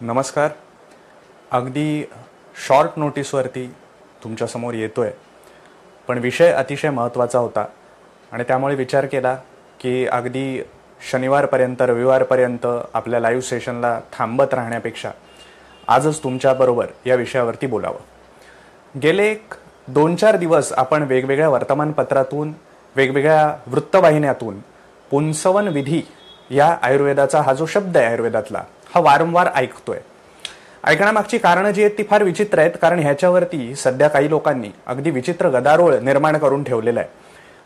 नमस्कार. अगदी शॉर्ट नोटीसवरती तुमच्यासमोर येतोय, पण विषय अतिशय महत्त्वाचा होता आणि त्यामुळे विचार केला की अगदी शनिवारपर्यंत रविवारपर्यंत आपल्या लाईव्ह सेशनला थांबत राहण्यापेक्षा आजच तुमच्याबरोबर या विषयावरती बोलावं. गेले 2-4 दिवस आपण वेगवेगळ्या वर्तमानपत्रातून वेगवेगळ्या वृत्तवाहिन्यातून पुंसवन विधी या आयुर्वेदाचा हा जो शब्द आहे आयुर्वेदातला हा वारंवार ऐकतोय. ऐकण्यामागची कारणं जी आहेत ती फार विचित्र आहेत, कारण ह्याच्यावरती सध्या काही लोकांनी अगदी विचित्र गदारोळ निर्माण करून ठेवलेला आहे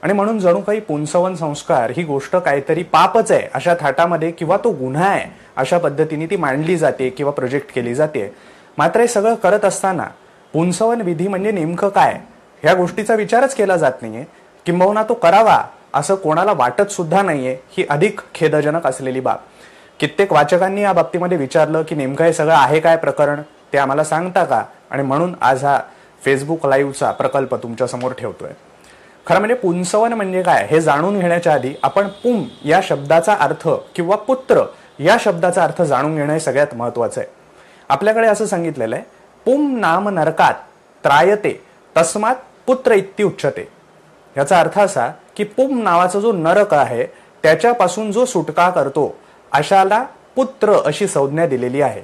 आणि म्हणून जणू काही पुंसवन संस्कार ही गोष्ट काहीतरी पापच आहे अशा थाटामध्ये किंवा तो गुन्हा आहे अशा पद्धतीने ती मांडली जाते किंवा प्रोजेक्ट केली जाते. मात्र हे सगळं करत असताना पुंसवन विधी म्हणजे नेमकं काय ह्या गोष्टीचा विचारच केला जात नाहीये, किंबहुना तो करावा असं कोणाला वाटत सुद्धा नाहीये. ही अधिक खेदजनक असलेली बाब. कित्येक वाचकांनी या बाबतीमध्ये विचारलं की नेमकं हे सगळं आहे काय प्रकरण, ते आम्हाला सांगता का, आणि म्हणून आज हा फेसबुक लाईव्हचा प्रकल्प तुमच्यासमोर ठेवतोय. खरं म्हणजे पुंसवन म्हणजे काय हे जाणून घेण्याच्या आधी आपण पुं या शब्दाचा अर्थ किंवा पुत्र या शब्दाचा अर्थ जाणून घेणं हे सगळ्यात महत्वाचं आहे. आपल्याकडे असं सांगितलेलं आहे, पुं नाम नरकात त्रायते तस्मात पुत्र इत्ति उच्यते. याचा अर्थ असा की पुं नावाचा जो नरक आहे त्याच्यापासून जो सुटका करतो अशाला पुत्र अशी संज्ञा दिलेली आहे.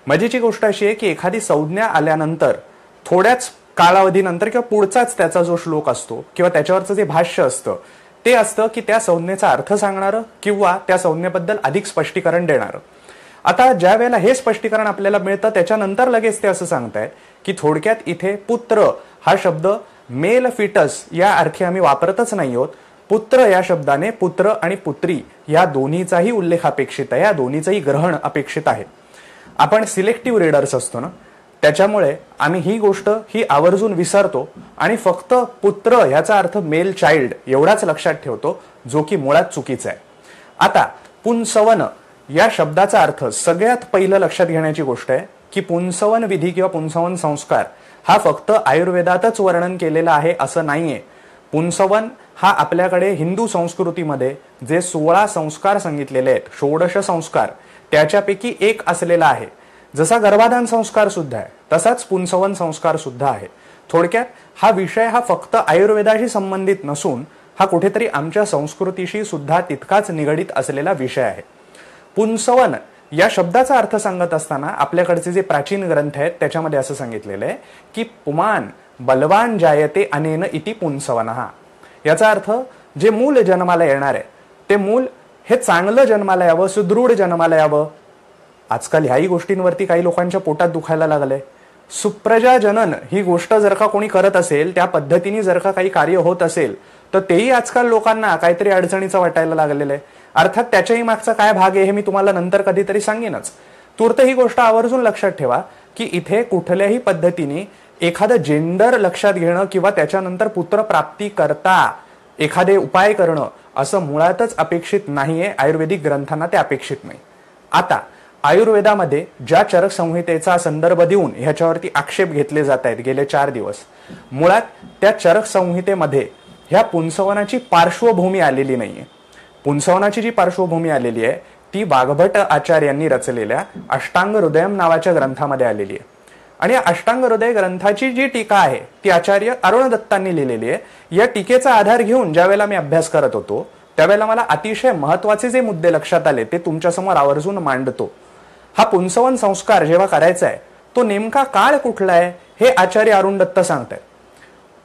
मजेची गोष्ट अशी आहे की एखादी संज्ञा आल्यानंतर थोड्याच कालावधीनंतर किंवा पुढचाच त्याचा जो श्लोक असतो किंवा त्याच्यावरचं जे भाष्य असतं ते असतं की त्या संज्ञेचा अर्थ सांगणारं किंवा त्या संज्ञेबद्दल अधिक स्पष्टीकरण देणारं. आता ज्या वेळेला हे स्पष्टीकरण आपल्याला मिळतं त्याच्यानंतर लगेच ते असं सांगतायत की थोडक्यात इथे पुत्र हा शब्द मेल फिटस या अर्थी आम्ही वापरतच नाही आहोत. पुत्र या शब्दाने पुत्र आणि पुत्री या दोन्हीचाही उल्लेख अपेक्षित आहे, या दोन्हीचंही ग्रहण अपेक्षित आहे. आपण सिलेक्टिव्ह रीडर्स असतो ना, त्याच्यामुळे आम्ही ही गोष्ट ही आवर्जून विसरतो आणि फक्त पुत्र ह्याचा अर्थ मेल चाइल्ड एवढाच लक्षात ठेवतो, जो की मुळात चुकीचा आहे. आता पुंसवन या शब्दाचा अर्थ सगळ्यात पहिलं लक्षात घेण्याची गोष्ट आहे की पुंसवन विधी किंवा पुंसवन संस्कार हा फक्त आयुर्वेदातच वर्णन केलेला आहे असं नाहीये. पुंसवन हा आपल्याकडे हिंदू संस्कृतीमध्ये जे 16 संस्कार सांगितलेले आहेत, 16 संस्कार, त्याच्यापैकी एक असलेला आहे. जसा गर्भाधान संस्कार सुद्धा आहे तसाच पुंसवन संस्कार सुद्धा आहे. थोडक्यात हा विषय हा फक्त आयुर्वेदाशी संबंधित नसून हा कुठेतरी आमच्या संस्कृतीशी सुद्धा तितकाच निगडीत असलेला विषय आहे. पुंसवन या शब्दाचा अर्थ सांगत असताना आपल्याकडचे जे प्राचीन ग्रंथ आहेत त्याच्यामध्ये असं सांगितलेलं आहे की पुमान बलवान जायते अनेन इति पुंसवनः. याचा अर्थ जे मूल जन्माला येणार आहे ते मूल हे चांगलं जन्माला यावं, सुदृढ जन्माला यावं. आजकाल ह्याही गोष्टींवरती काही लोकांच्या पोटात दुखायला लागलंय. सुप्रजा जनन ही गोष्ट जर का कोणी करत असेल, त्या पद्धतीने जर का काही कार्य होत असेल तर तेही आजकाल लोकांना काहीतरी अडचणीचं वाटायला लागलेलं आहे. अर्थात त्याच्याही मागचा काय भाग आहे हे मी तुम्हाला नंतर कधीतरी सांगेनच. तूर्त ही गोष्ट आवर्जून लक्षात ठेवा की इथे कुठल्याही पद्धतीने एखादं जेंडर लक्षात घेणं किंवा त्याच्यानंतर पुत्र प्राप्ती करता एखादे उपाय करणं असं मुळातच अपेक्षित नाहीये. आयुर्वेदिक ग्रंथांना ते अपेक्षित नाही. आता आयुर्वेदामध्ये ज्या चरक संहितेचा संदर्भ देऊन ह्याच्यावरती आक्षेप घेतले जात आहेत गेले 4 दिवस, मुळात त्या चरक संहितेमध्ये ह्या पुंसवनाची पार्श्वभूमी आलेली नाहीये. पुंसवनाची जी पार्श्वभूमी आलेली आहे ती वाघभट आचार्यांनी रचलेल्या अष्टांग हृदयम नावाच्या ग्रंथामध्ये आलेली आहे. आणि या अष्टांग हृदय ग्रंथाची जी टीका आहे ती आचार्य अरुण दत्तांनी लिहिलेली आहे. या टीकेचा आधार घेऊन ज्या वेळेला मी अभ्यास करत होतो त्यावेळेला मला अतिशय महत्वाचे जे मुद्दे लक्षात आले ते तुमच्यासमोर आवर्जून मांडतो. हा पुंसवन संस्कार जेव्हा करायचा आहे तो नेमका काळ कुठला आहे हे आचार्य अरुण दत्त सांगतायत.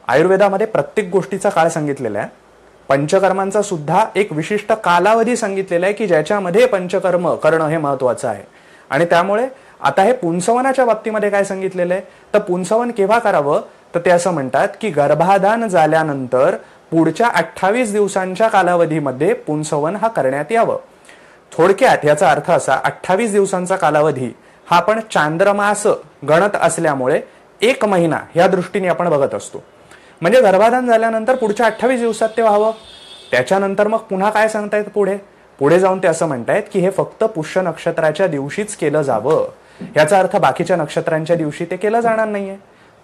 आयुर्वेदामध्ये प्रत्येक गोष्टीचा काळ सांगितलेला आहे. पंचकर्मांचा सुद्धा एक विशिष्ट कालावधी सांगितलेला आहे की ज्याच्यामध्ये पंचकर्म करणं हे महत्वाचं आहे. आणि त्यामुळे आता हे पुंसवनाच्या बाबतीमध्ये काय सांगितलेलं आहे तर पुंसवन केव्हा करावं तर ते असं म्हणतात की गर्भाधान झाल्यानंतर पुढच्या 28 दिवसांच्या कालावधीमध्ये पुंसवन हा करण्यात यावं. थोडक्यात याचा अर्थ असा, 28 दिवसांचा कालावधी हा आपण चांद्रमास गणत असल्यामुळे 1 महिना या दृष्टीने आपण बघत असतो. म्हणजे गर्भाधान झाल्यानंतर पुढच्या 28 दिवसात ते व्हावं. त्याच्यानंतर मग पुन्हा काय सांगतायत पुढे जाऊन ते असं म्हणतायत की हे फक्त पुष्य नक्षत्राच्या दिवशीच केलं जावं. याचा अर्थ बाकीच्या नक्षत्रांच्या दिवशी ते केलं जाणार नाहीये.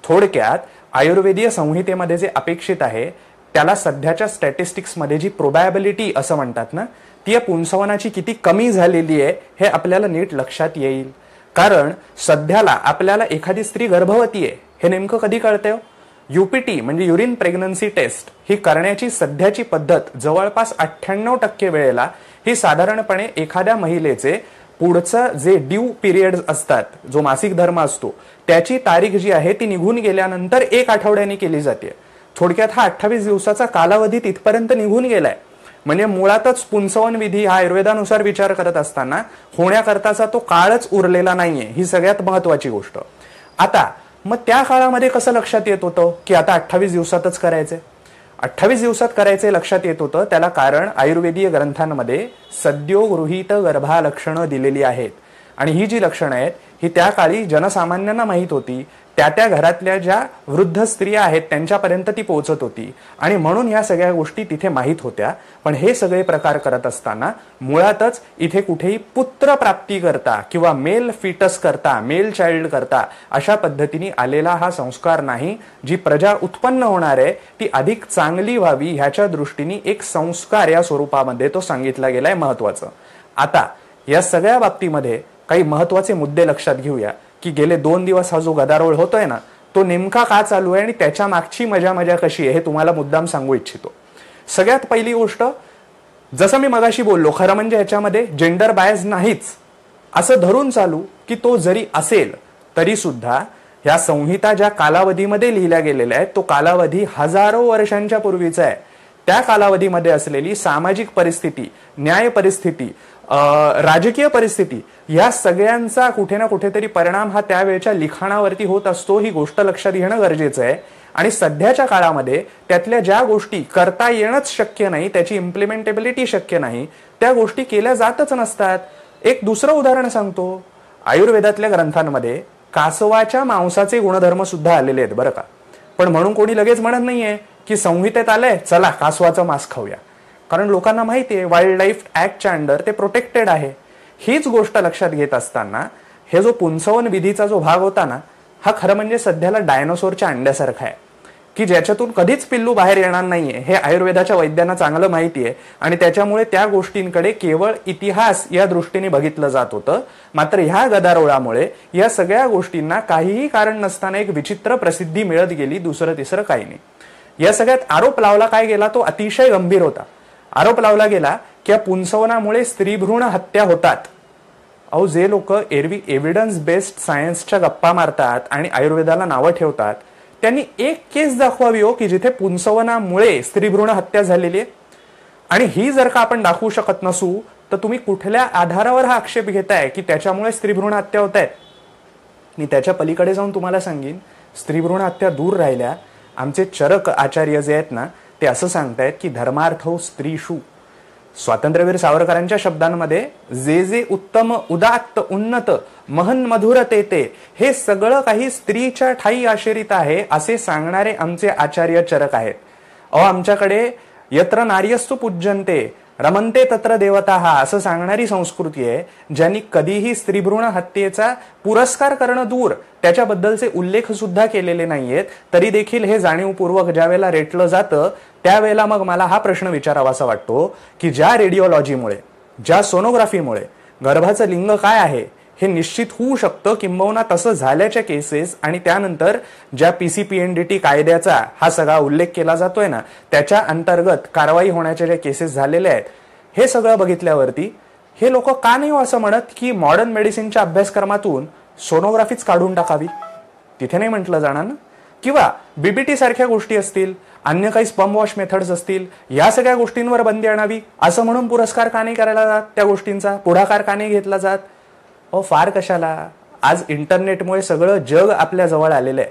थोडक्यात आयुर्वेदीय संहितेमध्ये जे अपेक्षित आहे त्याला सध्याच्या स्टॅटिस्टिक्समध्ये जी प्रोबॅबिलिटी असं म्हणतात ना, ती या पुंसवनाची किती कमी झालेली आहे हे आपल्याला नीट लक्षात येईल. कारण सध्याला आपल्याला एखादी स्त्री गर्भवती आहे हे नेमकं कधी कळतंय? UPT म्हणजे युरिन प्रेग्नन्सी टेस्ट ही करण्याची सध्याची पद्धत जवळपास 98% वेळेला ही साधारणपणे एखाद्या महिलेचे पुढचं जे ड्यू पिरियड असतात, जो मासिक धर्म असतो, त्याची तारीख जी आहे ती निघून गेल्यानंतर 1 आठवड्याने केली जाते. थोडक्यात हा 28 दिवसाचा कालावधी तिथपर्यंत निघून गेलाय. म्हणजे मुळातच पुंसवन विधी हा आयुर्वेदानुसार विचार करत असताना होण्याकरताचा तो काळच उरलेला नाहीये, ही सगळ्यात महत्वाची गोष्ट. आता मग त्या काळामध्ये कसं लक्षात येत होतं की आता 28 दिवसातच करायचंय? 28 दिवसात करायचे लक्षात येत होतं, त्याला कारण आयुर्वेदीय ग्रंथांमध्ये सद्योगृहीत गर्भालक्षणं दिलेली आहेत. आणि ही जी लक्षणं आहेत ही त्या काळी जनसामान्यांना माहीत होती, त्या घरातल्या ज्या वृद्ध स्त्रिया आहेत त्यांच्यापर्यंत ती पोहोचत होती आणि म्हणून ह्या सगळ्या गोष्टी तिथे माहीत होत्या. पण हे सगळे प्रकार करत असताना मुळातच इथे कुठेही पुत्र प्राप्ती करता किंवा मेल फिटस करता, मेल चाइल्ड करता अशा पद्धतीने आलेला हा संस्कार नाही. जी प्रजा उत्पन्न होणार आहे ती अधिक चांगली व्हावी ह्याच्या दृष्टीने एक संस्कार या स्वरूपामध्ये तो सांगितला गेलाय महत्वाचं. आता या सगळ्या बाबतीमध्ये काही महत्वाचे मुद्दे लक्षात घेऊया की गेले 2 दिवस हा जो गदारोळ होतोय ना तो नेमका का चालू आहे आणि त्याच्या मागची मजा कशी आहे हे तुम्हाला मुद्दाम सांगू इच्छितो. सगळ्यात पहिली गोष्ट, जसं मी मगाशी बोललो, खरं म्हणजे ह्याच्यामध्ये जेंडर बायस नाहीच असं धरून चालू की तो जरी असेल तरी सुद्धा ह्या संहिता ज्या कालावधीमध्ये लिहिल्या गेलेल्या आहेत तो कालावधी हजारो वर्षांच्या पूर्वीचा आहे. त्या कालावधीमध्ये असलेली सामाजिक परिस्थिती, न्याय परिस्थिती, राजकीय परिस्थिती या सगळ्यांचा कुठे ना कुठेतरी परिणाम हा त्यावेळच्या लिखाणावरती होत असतो. ही गोष्ट लक्षात घेणं गरजेचं आहे. आणि सध्याच्या काळामध्ये त्यातल्या ज्या गोष्टी करता येणंच शक्य नाही, त्याची इम्प्लिमेंटेबिलिटी शक्य नाही, त्या गोष्टी केल्या जातच नसतात. एक दुसरं उदाहरण सांगतो. आयुर्वेदातल्या ग्रंथांमध्ये कासवाच्या मांसाचे गुणधर्म सुद्धा आलेले आहेत बरं का. पण म्हणून कोणी लगेच म्हणत नाहीये की संहितेत आलंय चला कासवाचं मांस खाऊया, कारण लोकांना माहिती आहे वाईल्ड लाईफ ऍक्टच्या अंडर ते प्रोटेक्टेड आहे. हीच गोष्ट लक्षात घेत असताना हे जो पुंसवन विधीचा जो भाग होता ना हा खरं म्हणजे सध्याला डायनोसॉरच्या अंड्यासारखा आहे की ज्याच्यातून कधीच पिल्लू बाहेर येणार नाहीये हे आयुर्वेदाच्या वैद्यांना चांगलं माहिती आहे. आणि त्याच्यामुळे त्या गोष्टींकडे केवळ इतिहास या दृष्टीने बघितलं जात होतं. मात्र ह्या गदारोळामुळे या सगळ्या गोष्टींना काहीही कारण नसताना एक विचित्र प्रसिद्धी मिळत गेली, दुसरं तिसरं काही नाही. या सगळ्यात आरोप लावला काय गेला तो अतिशय गंभीर होता. आरोप लावला गेला की या पुंसवनामुळे स्त्रीभ्रूण हत्या होतात. अहो, जे लोक एरवी एव्हिडन्स बेस्ड सायन्सच्या गप्पा मारतात आणि आयुर्वेदाला नावं ठेवतात त्यांनी एक केस दाखवावी हो की जिथे पुंसवनामुळे स्त्रीभ्रूण हत्या झालेली आहे. आणि ही जर का आपण दाखवू शकत नसू तर तुम्ही कुठल्या आधारावर हा आक्षेप घेताय की त्याच्यामुळे स्त्रीभ्रूण हत्या होत आहेत? मी त्याच्या पलीकडे जाऊन तुम्हाला सांगेन, स्त्रीभ्रूण हत्या दूर राहिल्या. आमचे चरक आचार्य जे आहेत ना ते असं सांगतायत की धर्मार्थो स्त्रीषु. स्वातंत्र्यवीर सावरकरांच्या शब्दांमध्ये जे जे उत्तम, उदात्त, उन्नत, महन, मधुर ते हे सगळं काही स्त्रीच्या ठाई आश्रित आहे असे सांगणारे आमचे आचार्य चरक आहेत. अहो, आमच्याकडे यत्र नार्यस्तु पूज्यन्ते रमन्ते तत्र देवताः असं सांगणारी संस्कृती आहे ज्यांनी कधीही स्त्रीभ्रूण हत्येचा पुरस्कार करणं दूर त्याच्याबद्दलचे उल्लेख सुद्धा केलेले नाहीयेत. तरी देखील हे जाणीवपूर्वक ज्या वेळेला रेटलं जातं त्यावेळेला मग मला हा प्रश्न विचारावासा वाटतो की ज्या रेडिओलॉजीमुळे, ज्या सोनोग्राफीमुळे गर्भाचं लिंग काय आहे हे निश्चित होऊ शकतं, किंबहुना तसं झाल्याच्या केसेस आणि त्यानंतर ज्या PCPNDT कायद्याचा हा सगळा उल्लेख केला जातोय ना त्याच्या अंतर्गत कारवाई होण्याच्या ज्या केसेस झालेल्या आहेत हे सगळं बघितल्यावरती हे लोक का नाही असं म्हणत की मॉडर्न मेडिसिनच्या अभ्यासक्रमातून सोनोग्राफीच काढून टाकावी? तिथे नाही म्हटलं जाणार ना. किंवा BBT सारख्या गोष्टी असतील, अन्य काही स्पर्म वॉश मेथड्स असतील, या सगळ्या गोष्टींवर बंदी आणावी असं म्हणून पुरस्कार का नाही करायला जात? त्या गोष्टींचा पुढाकार का नाही घेतला जात? फार कशाला. आज इंटरनेटमुळे सगळं जग आपल्या जवळ आलेलं आहे.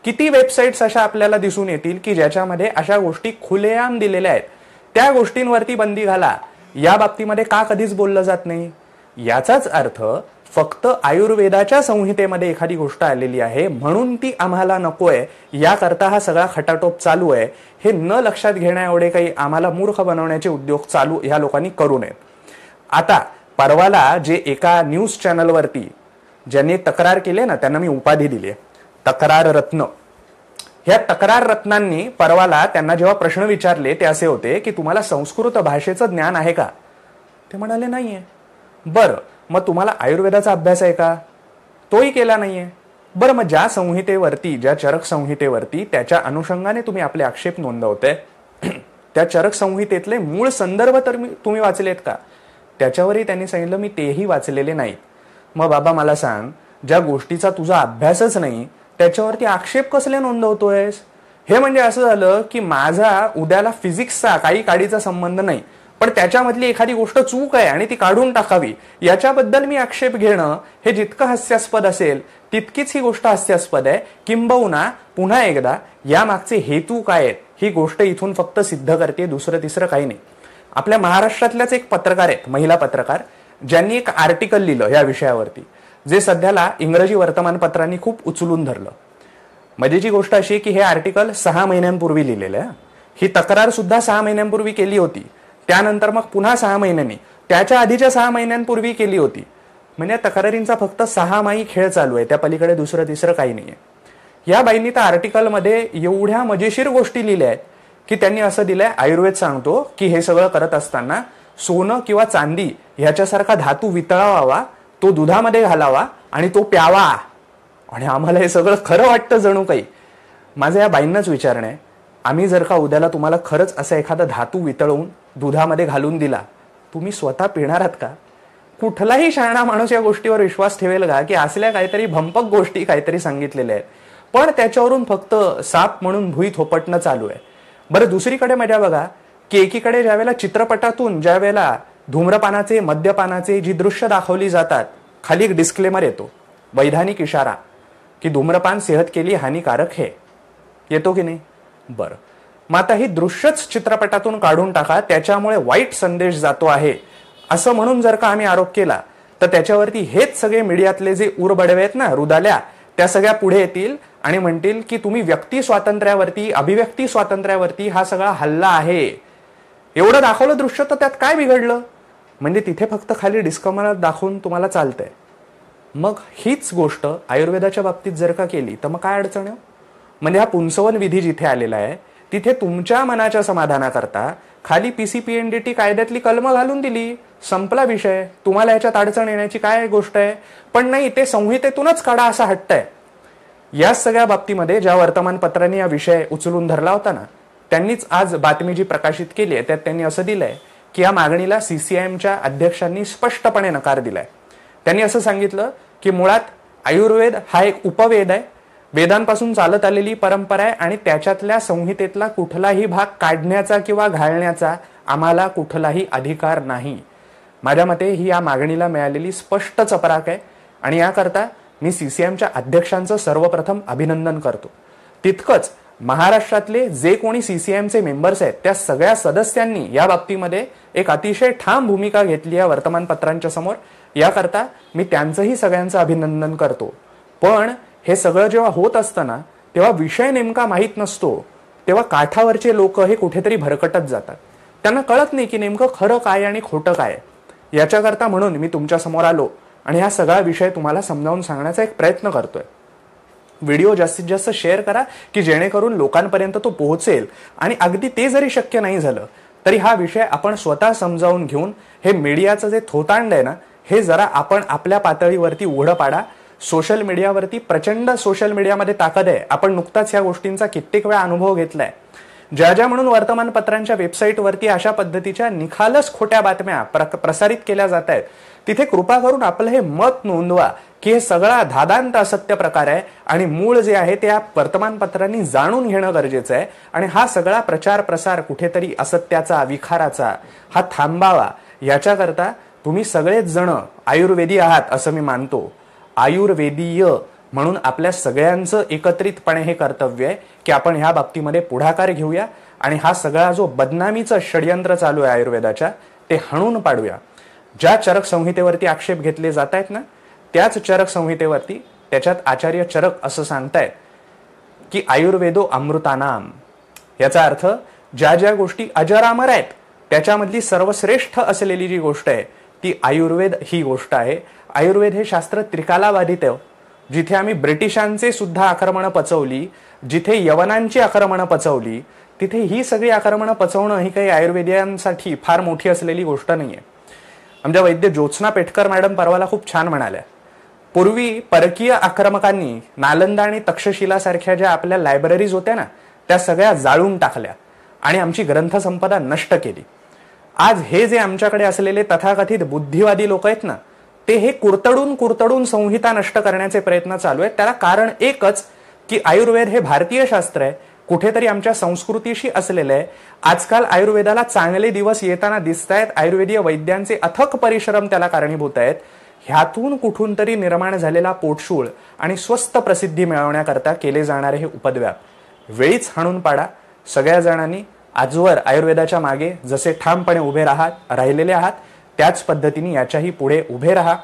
किती वेबसाईट्स अशा आपल्याला दिसून येतील की ज्याच्यामध्ये अशा गोष्टी खुलेआम दिलेल्या आहेत. त्या गोष्टींवरती बंदी घाला. या बाबतीमध्ये का कधीच बोललं जात नाही? याचाच अर्थ फक्त आयुर्वेदाच्या संहितेमध्ये एखादी गोष्ट आलेली आहे म्हणून ती आम्हाला नकोय याकरता हा सगळा खटाटोप चालू आहे. हे न लक्षात घेण्या एवढे काही आम्हाला मूर्ख बनवण्याचे उद्योग चालू ह्या लोकांनी करू नयेत. आता परवाला जे एका न्यूज चॅनलवरती ज्यांनी तक्रार केली ना त्यांना मी उपाधी दिली आहे तक्रार रत्न. ह्या तक्रार रत्नांनी परवाला त्यांना जेव्हा प्रश्न विचारले ते असे होते की तुम्हाला संस्कृत भाषेचं ज्ञान आहे का? ते म्हणाले नाहीये. बरं, मग तुम्हाला आयुर्वेदाचा अभ्यास आहे का? तोही केला नाहीये. बरं, मग ज्या संहितेवरती, ज्या चरक संहितेवरती त्याच्या अनुषंगाने तुम्ही आपले आक्षेप नोंदवते, त्या चरक संहितेतले मूळ संदर्भ तर तुम्ही वाचलेत का? त्याच्यावरही त्यांनी सांगितलं मी तेही वाचलेले नाहीत. मग बाबा मला सांग, ज्या गोष्टीचा तुझा अभ्यासच नाही त्याच्यावरती आक्षेप कसले नोंदवतोयस? हे म्हणजे असं झालं की माझा उद्याला फिजिक्सचा काही काडीचा संबंध नाही, पण त्याच्यामधली एखादी गोष्ट चूक आहे आणि ती काढून टाकावी याच्याबद्दल मी आक्षेप घेणं हे जितकं हास्यास्पद असेल तितकीच ही गोष्ट हास्यास्पद आहे. किंबहुना पुन्हा एकदा या मागचे हेतू काय आहेत ही गोष्ट इथून फक्त सिद्ध करते, दुसरं तिसरं काही नाही. आपल्या महाराष्ट्रातल्याच एक पत्रकार आहेत, महिला पत्रकार, ज्यांनी एक आर्टिकल लिहिलं या विषयावरती, जे सध्याला इंग्रजी वर्तमानपत्रांनी खूप उचलून धरलं. मजेची गोष्ट अशी की हे आर्टिकल 6 महिन्यांपूर्वी लिहिलेलं आहे. ही तक्रार सुद्धा 6 महिन्यांपूर्वी केली होती. त्यानंतर मग पुन्हा 6 महिन्यांनी, त्याच्या आधीच्या 6 महिन्यांपूर्वी केली होती. म्हणजे तक्रारींचा फक्त 6 माही खेळ चालू आहे, त्या पलीकडे दुसरं तिसरं काही नाहीये. या बाईंनी त्या आर्टिकलमध्ये एवढ्या मजेशीर गोष्टी लिहिल्या आहेत की त्यांनी असं दिलंय, आयुर्वेद सांगतो की हे सगळं करत असताना सोनं किंवा चांदी ह्याच्यासारखा धातू वितळावा, तो दुधामध्ये घालावा आणि तो प्यावा. आणि आम्हाला हे सगळं खरं वाटतं जणू काही. माझं या बाईंनाच विचारणं आहे, आम्ही जर का उद्याला तुम्हाला खरंच असा एखादा धातू वितळवून दुधामध्ये घालून दिला, तुम्ही स्वतः पिणार आहात का? कुठलाही शहाणा माणूस या गोष्टीवर विश्वास ठेवेल का की असल्या काहीतरी भंपक गोष्टी काहीतरी सांगितलेल्या आहेत, पण त्याच्यावरून फक्त साप म्हणून भुई थोपटणं चालू आहे. बरं, दुसरीकडे मजा बघा की एकीकडे ज्यावेळेला चित्रपटातून ज्यावेळेला धूम्रपानाचे, मद्यपानाचे जी दृश्य दाखवली जातात, खाली एक डिस्क्लेमर येतो, वैधानिक इशारा, की धूम्रपान सेहत के लिए हानिकारक है. येतो की नाही? बरं, मग आता ही दृश्यच चित्रपटातून काढून टाका, त्याच्यामुळे वाईट संदेश जातो आहे असं म्हणून जर का आम्ही आरोप केला तर त्याच्यावरती हेच सगळे मीडियातले जे उरबडवे आहेत ना, रुदाल्या, त्या सगळ्या पुढे येतील आणि म्हणतील की तुम्ही व्यक्ती स्वातंत्र्यावरती, अभिव्यक्ती स्वातंत्र्यावरती हा सगळा हल्ला आहे. एवढं दाखवलं दृश्य तर त्यात काय बिघडलं? म्हणजे तिथे फक्त खाली डिस्क्लेमर दाखवून तुम्हाला चालतंय. मग हीच गोष्ट आयुर्वेदाच्या बाबतीत जर का केली तर मग काय अडचण आहे? म्हणजे हा पुंसवन विधी जिथे आलेला आहे तिथे तुमच्या मनाच्या समाधानाकरता खाली PCPNDT कायद्यातली कलमं घालून दिली, संपला विषय. तुम्हाला ह्याच्यात अडचण येण्याची काय गोष्ट आहे? पण नाही, ते संहितेतूनच काढा असा हट्ट आहे. या सगळ्या बाबतीमध्ये ज्या वर्तमानपत्रांनी हा विषय उचलून धरला होता ना, त्यांनीच आज बातमी जी प्रकाशित केली आहे त्यात त्यांनी असं दिलंय की या मागणीला CCIMच्या अध्यक्षांनी स्पष्टपणे नकार दिलाय. त्यांनी असं सांगितलं की मुळात आयुर्वेद हा एक उपवेद आहे, वेदांपासून चालत आलेली परंपरा आहे आणि त्याच्यातल्या संहितेतला कुठलाही भाग काढण्याचा किंवा घालण्याचा आम्हाला कुठलाही अधिकार नाही. माझ्या मते ही या मागणीला मिळालेली स्पष्ट चपराक आहे आणि याकरता मी CCIMच्या अध्यक्षांचं सर्वप्रथम अभिनंदन करतो. तितकंच महाराष्ट्रातले जे कोणी CCIMचे मेंबर्स आहेत त्या सगळ्या सदस्यांनी या बाबतीमध्ये एक अतिशय ठाम भूमिका घेतली आहे वर्तमानपत्रांच्या समोर. याकरता मी त्यांचंही सगळ्यांचं अभिनंदन करतो. पण हे सगळं जेव्हा होत असतं ना, तेव्हा विषय नेमका माहीत नसतो, तेव्हा काठावरचे लोक हे कुठेतरी भरकटत जातात. त्यांना कळत नाही की नेमकं खरं काय आणि खोटं काय. याच्याकरता म्हणून मी तुमच्या समोर आलो आणि हा सगळा विषय तुम्हाला समजावून सांगण्याचा एक प्रयत्न करतोय. व्हिडिओ जास्तीत जास्त शेअर करा की जेणेकरून लोकांपर्यंत तो पोहोचेल. आणि अगदी ते जरी शक्य नाही झालं तरी हा विषय आपण स्वतः समजावून घेऊन हे मीडियाचं जे थोतांड आहे ना, हे जरा आपण आपल्या पातळीवरती उघडं पाडा. सोशल मीडियावरती प्रचंड सोशल मीडियामध्ये ताकद आहे. आपण नुकताच या गोष्टींचा कित्येक वेळा अनुभव घेतलाय. ज्या म्हणून वर्तमानपत्रांच्या वेबसाईटवरती अशा पद्धतीच्या निखालस खोट्या बातम्या प्रसारित केल्या जात आहेत, तिथे कृपा करून आपलं हे मत नोंदवा की हे सगळा धादांत असत्य प्रकार आहे आणि मूळ जे आहे ते या वर्तमानपत्रांनी जाणून घेणं गरजेचं आहे. आणि हा सगळा प्रचार प्रसार कुठेतरी असत्याचा, विखाराचा हा थांबावा. याच्याकरता तुम्ही सगळेच जण आयुर्वेदी आहात असं मी मानतो. आयुर्वेदीय म्हणून आपल्या सगळ्यांचं एकत्रितपणे हे कर्तव्य आहे की आपण ह्या बाबतीमध्ये पुढाकार घेऊया आणि हा सगळा जो बदनामीचं षडयंत्र चालू आहे आयुर्वेदाच्या ते हाणून पाडूया. ज्या चरक संहितेवरती आक्षेप घेतले जात आहेत ना, त्याच चरक संहितेवरती त्याच्यात आचार्य चरक असं सांगतायत की आयुर्वेदो अमृतानाम. याचा अर्थ ज्या गोष्टी अजरामर आहेत त्याच्यामधली सर्वश्रेष्ठ असलेली जी गोष्ट आहे ती आयुर्वेद ही गोष्ट आहे. आयुर्वेद हे शास्त्र त्रिकालाबाधित आहे. जिथे आम्ही ब्रिटिशांचे सुद्धा आक्रमणं पचवली, जिथे यवनांची आक्रमणं पचवली, तिथे ही सगळी आक्रमणं पचवणं ही काही आयुर्वेदियांसाठी फार मोठी असलेली गोष्ट नाहीये. आमच्या वैद्य ज्योत्स्ना पेठकर मॅडम परवाला खूप छान म्हणाल्या पूर्वी परकीय आक्रमकांनी नालंदा आणि तक्षशिला सारख्या ज्या आपल्या लायब्ररीज होत्या ना, त्या सगळ्या जाळून टाकल्या आणि आमची ग्रंथसंपदा नष्ट केली. आज हे जे आमच्याकडे असलेले तथाकथित बुद्धिवादी लोक आहेत ना, ते हे कुरतडून संहिता नष्ट करण्याचे प्रयत्न चालू आहेत. त्याला कारण एकच की आयुर्वेद हे भारतीय शास्त्र आहे, कुठेतरी आमच्या संस्कृतीशी असलेलं आहे. आजकाल आयुर्वेदाला चांगले दिवस येताना दिसत आहेत. आयुर्वेदीय वैद्यांचे अथक परिश्रम त्याला कारणीभूत आहेत. ह्यातून कुठून तरी निर्माण झालेला पोटशूळ आणि स्वस्त प्रसिद्धी मिळवण्याकरता केले जाणारे हे उपद्व्याप वेळीच हाणून पाडा. सगळ्या जणांनी आजवर आयुर्वेदाच्या मागे जसे ठामपणे उभे राहिलेले आहात, त्याच पद्धतीने याच्याही पुढे उभे राहा.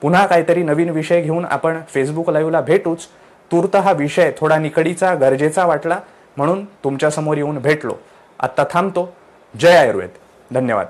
पुन्हा काहीतरी नवीन विषय घेऊन आपण फेसबुक लाईव्हला भेटूच. तूर्त हा विषय थोडा निकडीचा, गरजेचा वाटला म्हणून तुमच्या समोर येऊन भेटलो. आता थांबतो. जय आयुर्वेद. धन्यवाद.